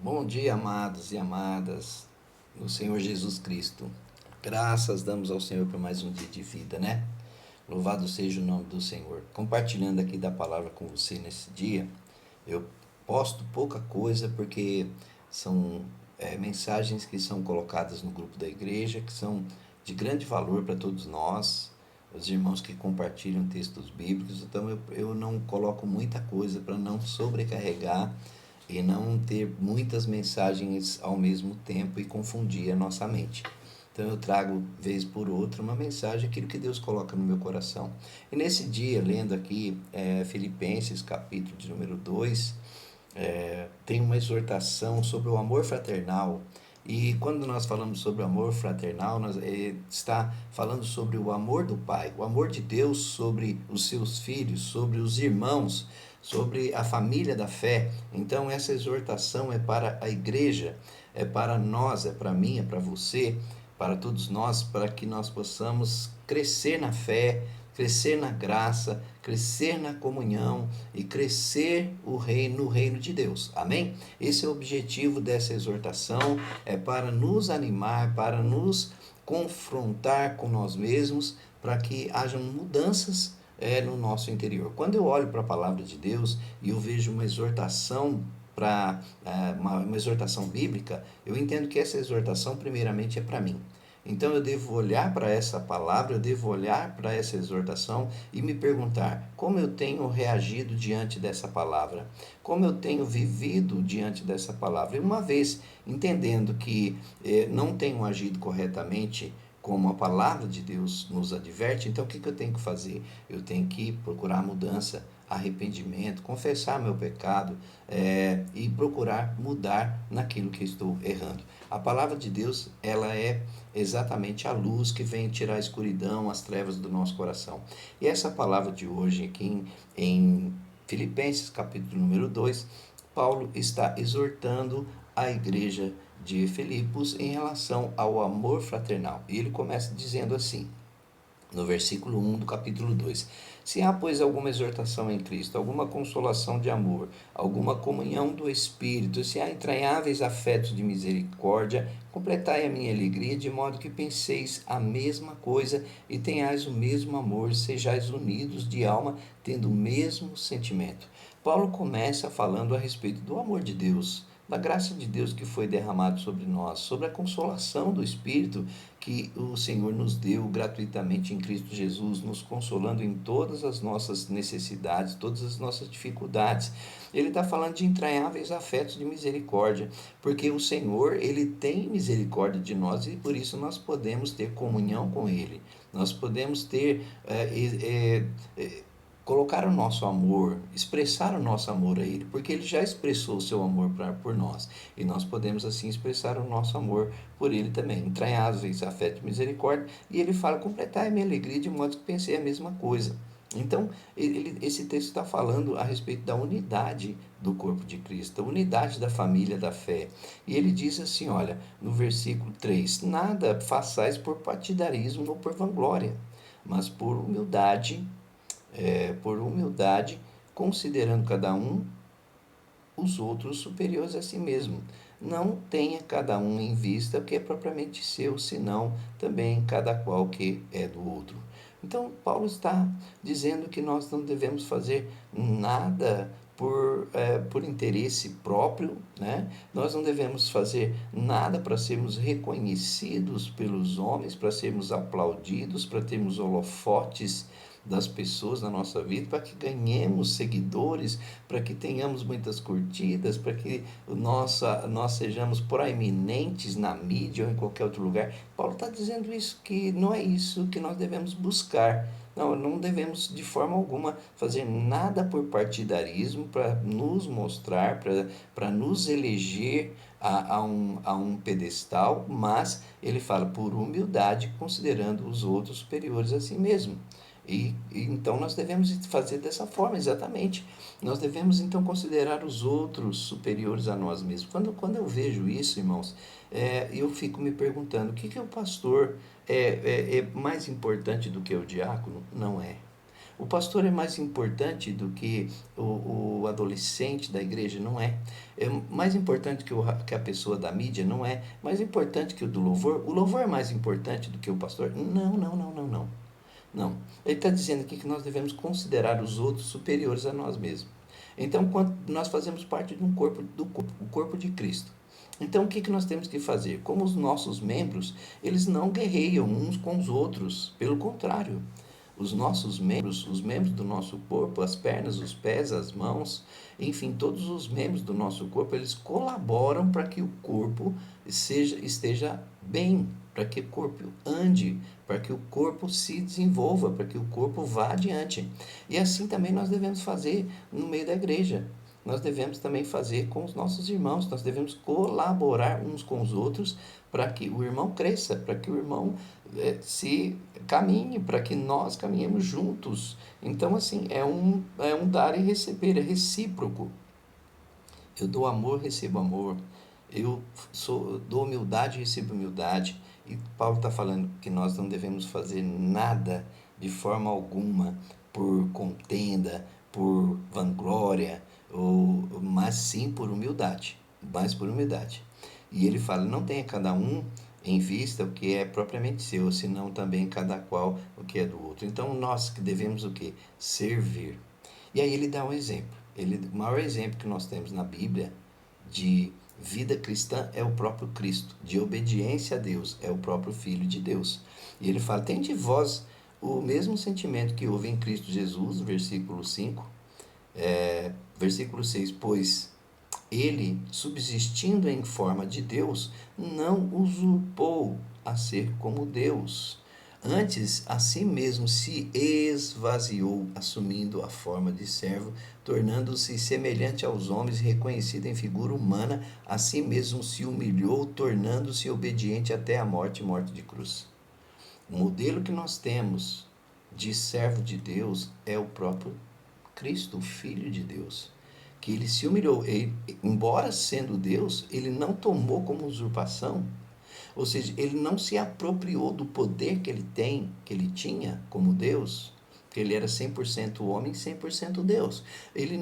Bom dia, amados e amadas, no Senhor Jesus Cristo. Graças damos ao Senhor por mais um dia de vida, né? Louvado seja o nome do Senhor. Compartilhando aqui da palavra com você nesse dia, eu posto pouca coisa porque são mensagens que são colocadas no grupo da igreja, que são de grande valor para todos nós, os irmãos que compartilham textos bíblicos. Então eu não coloco muita coisa para não sobrecarregar e não ter muitas mensagens ao mesmo tempo e confundir a nossa mente. Então eu trago, vez por outra, uma mensagem, aquilo que Deus coloca no meu coração. E nesse dia, lendo aqui Filipenses, capítulo de número 2, tem uma exortação sobre o amor fraternal. E quando nós falamos sobre o amor fraternal, está falando sobre o amor do Pai, o amor de Deus sobre os seus filhos, sobre os irmãos, sobre a família da fé. Então, essa exortação é para a igreja, é para nós, é para mim, é para você, para todos nós, para que nós possamos crescer na fé, crescer na graça, crescer na comunhão e crescer no reino de Deus. Amém? Esse é o objetivo dessa exortação, é para nos animar, para nos confrontar com nós mesmos, para que hajam mudanças no nosso interior. Quando eu olho para a palavra de Deus e eu vejo uma exortação para uma exortação bíblica, eu entendo que essa exortação primeiramente é para mim. Então eu devo olhar para essa palavra, eu devo olhar para essa exortação e me perguntar como eu tenho reagido diante dessa palavra, como eu tenho vivido diante dessa palavra. E uma vez entendendo que não tenho agido corretamente, como a palavra de Deus nos adverte, então o que eu tenho que fazer? Eu tenho que procurar mudança, arrependimento, confessar meu pecado e procurar mudar naquilo que estou errando. A palavra de Deus, ela é exatamente a luz que vem tirar a escuridão, as trevas do nosso coração. E essa palavra de hoje aqui em Filipenses, capítulo número 2, Paulo está exortando a igreja de Filipos em relação ao amor fraternal. E ele começa dizendo assim: no versículo 1 do capítulo 2: Se há, pois, alguma exortação em Cristo, alguma consolação de amor, alguma comunhão do Espírito, se há entranháveis afetos de misericórdia, completai a minha alegria, de modo que penseis a mesma coisa e tenhais o mesmo amor, sejais unidos de alma, tendo o mesmo sentimento. Paulo começa falando a respeito do amor de Deus, da graça de Deus que foi derramado sobre nós, sobre a consolação do Espírito que o Senhor nos deu gratuitamente em Cristo Jesus, nos consolando em todas as nossas necessidades, todas as nossas dificuldades. Ele está falando de entranháveis afetos de misericórdia, porque o Senhor, ele tem misericórdia de nós e por isso nós podemos ter comunhão com Ele. Nós podemos ter colocar o nosso amor, expressar o nosso amor a Ele, porque Ele já expressou o seu amor por nós, e nós podemos assim expressar o nosso amor por Ele também, entranháveis afeto e misericórdia, e Ele fala, completar a minha alegria, de modo que pensei a mesma coisa. Então, esse texto está falando a respeito da unidade do corpo de Cristo, da unidade da família da fé. E ele diz assim, olha, no versículo 3, nada façais por partidarismo ou por vanglória, mas por humildade, considerando cada um os outros superiores a si mesmo. Não tenha cada um em vista o que é propriamente seu, senão também cada qual que é do outro. Então, Paulo está dizendo que nós não devemos fazer nada por interesse próprio, né? Nós não devemos fazer nada para sermos reconhecidos pelos homens, para sermos aplaudidos, para termos holofotes das pessoas na nossa vida, para que ganhemos seguidores, para que tenhamos muitas curtidas, para que nós sejamos proeminentes na mídia ou em qualquer outro lugar. Paulo está dizendo isso, que não é isso que nós devemos buscar. Não, não devemos de forma alguma fazer nada por partidarismo para nos mostrar, para nos eleger a um pedestal, mas ele fala por humildade, considerando os outros superiores a si mesmo. Então nós devemos fazer dessa forma, exatamente. Nós devemos então considerar os outros superiores a nós mesmos. Quando eu vejo isso, irmãos, eu fico me perguntando: o que o pastor é mais importante do que o diácono? Não é. O pastor é mais importante do que o adolescente da igreja? Não é. É mais importante que a pessoa da mídia? Não é. Mais importante que o do louvor? O louvor é mais importante do que o pastor? Não, não, não, não, não. Não. Ele está dizendo aqui que nós devemos considerar os outros superiores a nós mesmos. Então, quando nós fazemos parte de um corpo, o corpo de Cristo. Então, o que, que nós temos que fazer? Como os nossos membros, eles não guerreiam uns com os outros. Pelo contrário, os nossos membros, os membros do nosso corpo, as pernas, os pés, as mãos, enfim, todos os membros do nosso corpo, eles colaboram para que o corpo esteja bem, para que o corpo ande, para que o corpo se desenvolva, para que o corpo vá adiante. E assim também nós devemos fazer no meio da igreja. Nós devemos também fazer com os nossos irmãos, nós devemos colaborar uns com os outros para que o irmão cresça, para que o irmão se caminhe, para que nós caminhemos juntos. Então, assim, é um dar e receber, é recíproco. Eu dou amor, recebo amor. Dou humildade, recebo humildade. E Paulo está falando que nós não devemos fazer nada de forma alguma por contenda, por vanglória, mas sim por humildade. Mas por humildade. E ele fala, não tenha cada um em vista o que é propriamente seu, senão também cada qual o que é do outro. Então nós que devemos o quê? Servir. E aí ele dá um exemplo. O maior exemplo que nós temos na Bíblia de vida cristã é o próprio Cristo, de obediência a Deus, é o próprio Filho de Deus. E ele fala, tende vós o mesmo sentimento que houve em Cristo Jesus, versículo 5, versículo 6, pois ele, subsistindo em forma de Deus, não usurpou a ser como Deus. Antes, a si mesmo se esvaziou, assumindo a forma de servo, tornando-se semelhante aos homens, reconhecido em figura humana, a si mesmo se humilhou, tornando-se obediente até a morte e morte de cruz. O modelo que nós temos de servo de Deus é o próprio Cristo, o Filho de Deus, que ele se humilhou. Ele, embora sendo Deus, ele não tomou como usurpação, ou seja, ele não se apropriou do poder que ele tem, que ele tinha como Deus, porque ele era 100% homem, 100% Deus. Ele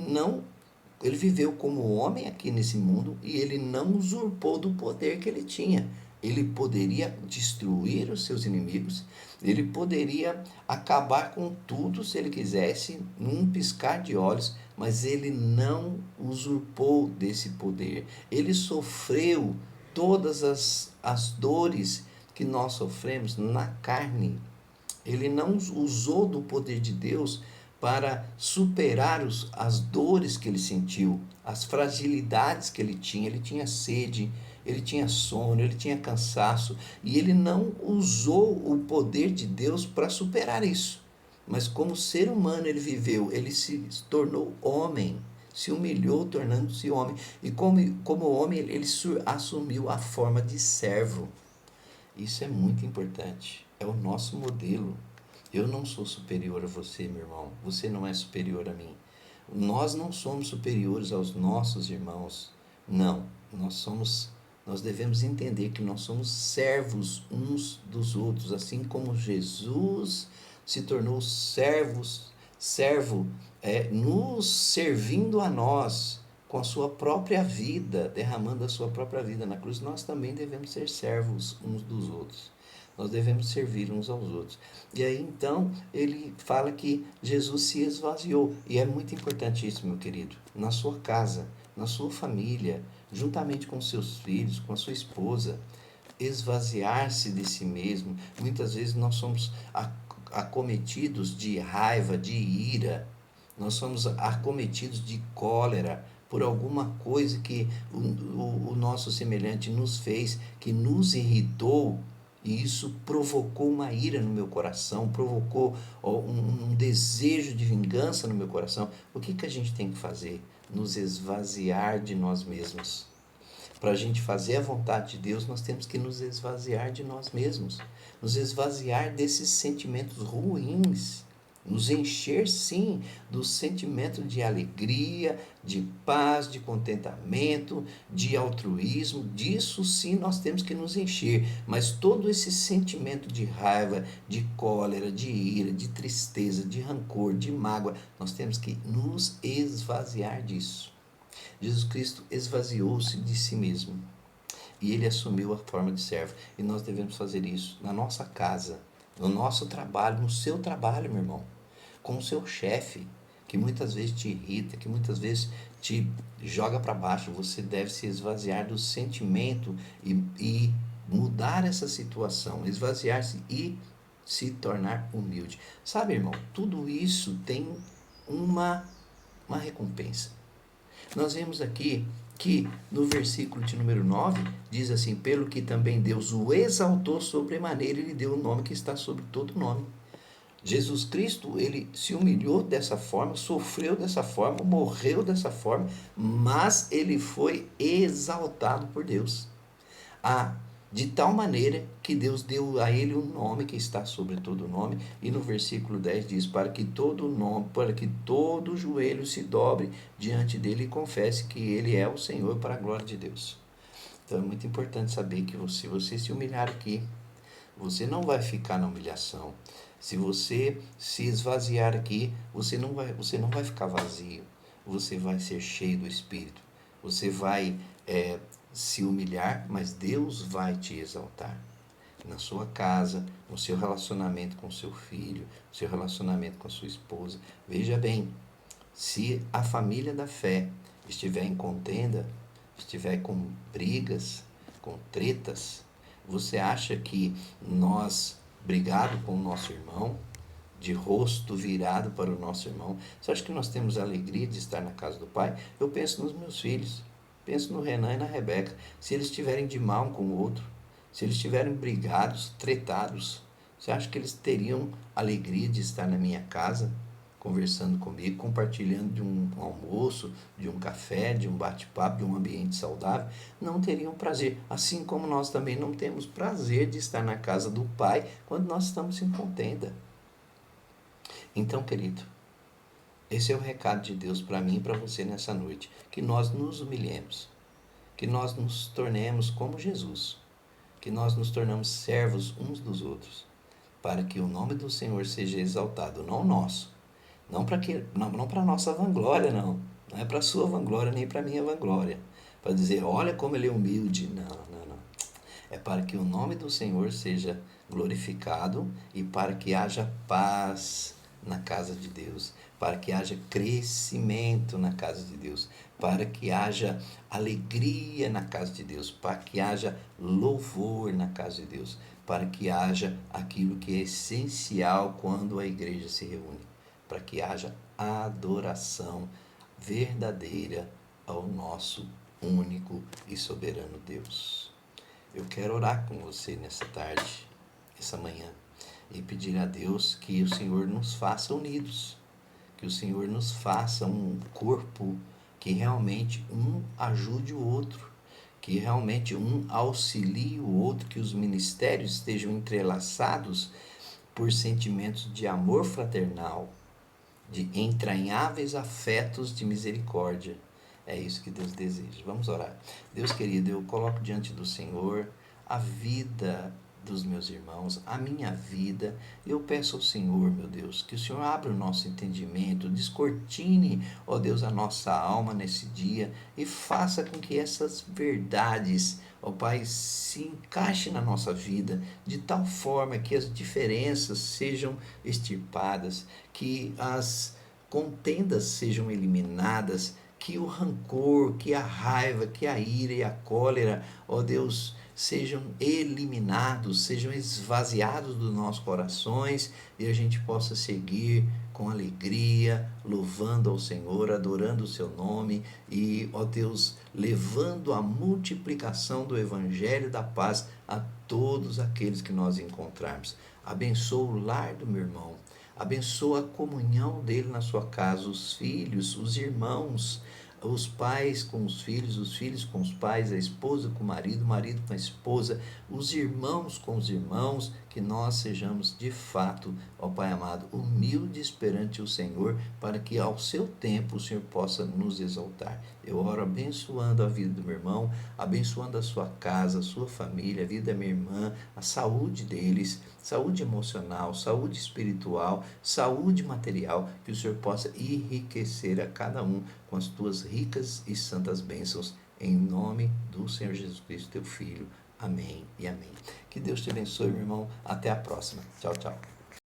viveu como homem aqui nesse mundo e ele não usurpou do poder que ele tinha. Ele poderia destruir os seus inimigos, ele poderia acabar com tudo se ele quisesse, num piscar de olhos, mas ele não usurpou desse poder. Ele sofreu todas as dores que nós sofremos na carne. Ele não usou do poder de Deus para superar as dores que ele sentiu, as fragilidades que ele tinha. Ele tinha sede, ele tinha sono, ele tinha cansaço, e ele não usou o poder de Deus para superar isso. Mas como ser humano ele viveu, ele se tornou homem, se humilhou tornando-se homem. E como homem ele assumiu a forma de servo. Isso é muito importante. É o nosso modelo. Eu não sou superior a você, meu irmão. Você não é superior a mim. Nós não somos superiores aos nossos irmãos. Não. Nós devemos entender que nós somos servos uns dos outros, assim como Jesus se tornou servo, nos servindo a nós com a sua própria vida, derramando a sua própria vida na cruz. Nós também devemos ser servos uns dos outros. Nós devemos servir uns aos outros. E aí então ele fala que Jesus se esvaziou. E é muito importante isso, meu querido. Na sua casa, na sua família, juntamente com seus filhos, com a sua esposa, esvaziar-se de si mesmo. Muitas vezes nós somos acometidos de raiva, de ira, nós somos acometidos de cólera por alguma coisa que o nosso semelhante nos fez, que nos irritou, e isso provocou uma ira no meu coração, provocou um desejo de vingança no meu coração. O que a gente tem que fazer? Nos esvaziar de nós mesmos. Para a gente fazer a vontade de Deus, nós temos que nos esvaziar de nós mesmos, nos esvaziar desses sentimentos ruins, nos encher sim do sentimento de alegria, de paz, de contentamento, de altruísmo. Disso sim nós temos que nos encher, mas todo esse sentimento de raiva, de cólera, de ira, de tristeza, de rancor, de mágoa, nós temos que nos esvaziar disso. Jesus Cristo esvaziou-se de si mesmo e ele assumiu a forma de servo, e nós devemos fazer isso na nossa casa, no nosso trabalho, no seu trabalho, meu irmão, com o seu chefe, que muitas vezes te irrita, que muitas vezes te joga para baixo. Você deve se esvaziar do sentimento e mudar essa situação, esvaziar-se e se tornar humilde. Sabe, irmão, tudo isso tem uma recompensa. Nós vemos aqui que no versículo de número 9 diz assim: pelo que também Deus o exaltou sobremaneira e lhe deu o nome que está sobre todo nome. Jesus Cristo, ele se humilhou dessa forma, sofreu dessa forma, morreu dessa forma, mas ele foi exaltado por Deus. De tal maneira que Deus deu a ele um nome que está sobre todo nome, e no versículo 10 diz: para que todo joelho se dobre diante dele e confesse que ele é o Senhor, para a glória de Deus. Então é muito importante saber que se você se humilhar aqui, você não vai ficar na humilhação. Se você se esvaziar aqui, você não vai ficar vazio. Você vai ser cheio do Espírito. Você vai se humilhar, mas Deus vai te exaltar. Na sua casa, no seu relacionamento com seu filho, no seu relacionamento com a sua esposa. Veja bem, se a família da fé estiver em contenda, estiver com brigas, com tretas, você acha que nós, brigado com o nosso irmão, de rosto virado para o nosso irmão, você acha que nós temos a alegria de estar na casa do Pai? Eu penso nos meus filhos, penso no Renan e na Rebeca. Se eles estiverem de mal um com o outro, se eles estiverem brigados, tretados, você acha que eles teriam alegria de estar na minha casa, conversando comigo, compartilhando de um almoço, de um café, de um bate-papo, de um ambiente saudável? Não teriam prazer. Assim como nós também não temos prazer de estar na casa do Pai quando nós estamos em contenda. Então, querido, esse é o recado de Deus para mim e para você nessa noite. Que nós nos humilhemos, que nós nos tornemos como Jesus, que nós nos tornamos servos uns dos outros, para que o nome do Senhor seja exaltado, não o nosso. Não para a nossa vanglória, não. Não é para a sua vanglória, nem para a minha vanglória. Para dizer, olha como ele é humilde. Não, não, não. É para que o nome do Senhor seja glorificado e para que haja paz na casa de Deus, para que haja crescimento na casa de Deus, para que haja alegria na casa de Deus, para que haja louvor na casa de Deus, para que haja aquilo que é essencial quando a igreja se reúne, para que haja adoração verdadeira ao nosso único e soberano Deus. Eu quero orar com você nessa tarde, essa manhã, e pedir a Deus que o Senhor nos faça unidos, que o Senhor nos faça um corpo que realmente um ajude o outro, que realmente um auxilie o outro, que os ministérios estejam entrelaçados por sentimentos de amor fraternal, de entranháveis afetos de misericórdia. É isso que Deus deseja. Vamos orar. Deus querido, eu coloco diante do Senhor a vida dos meus irmãos, a minha vida. Eu peço ao Senhor, meu Deus, que o Senhor abra o nosso entendimento, descortine, ó Deus, a nossa alma nesse dia e faça com que essas verdades, ó Pai, se encaixem na nossa vida de tal forma que as diferenças sejam extirpadas, que as contendas sejam eliminadas, que o rancor, que a raiva, que a ira e a cólera, ó Deus, sejam eliminados, sejam esvaziados dos nossos corações e a gente possa seguir com alegria, louvando ao Senhor, adorando o seu nome e, ó Deus, levando a multiplicação do Evangelho da paz a todos aqueles que nós encontrarmos. Abençoa o lar do meu irmão, abençoa a comunhão dele na sua casa, os filhos, os irmãos, os pais com os filhos com os pais, a esposa com o marido com a esposa, os irmãos com os irmãos, que nós sejamos de fato, ó Pai amado, humildes perante o Senhor, para que ao seu tempo o Senhor possa nos exaltar. Eu oro abençoando a vida do meu irmão, abençoando a sua casa, a sua família, a vida da minha irmã, a saúde deles, saúde emocional, saúde espiritual, saúde material, que o Senhor possa enriquecer a cada um com as tuas ricas e santas bênçãos, em nome do Senhor Jesus Cristo, teu Filho. Amém e amém. Que Deus te abençoe, meu irmão. Até a próxima. Tchau, tchau.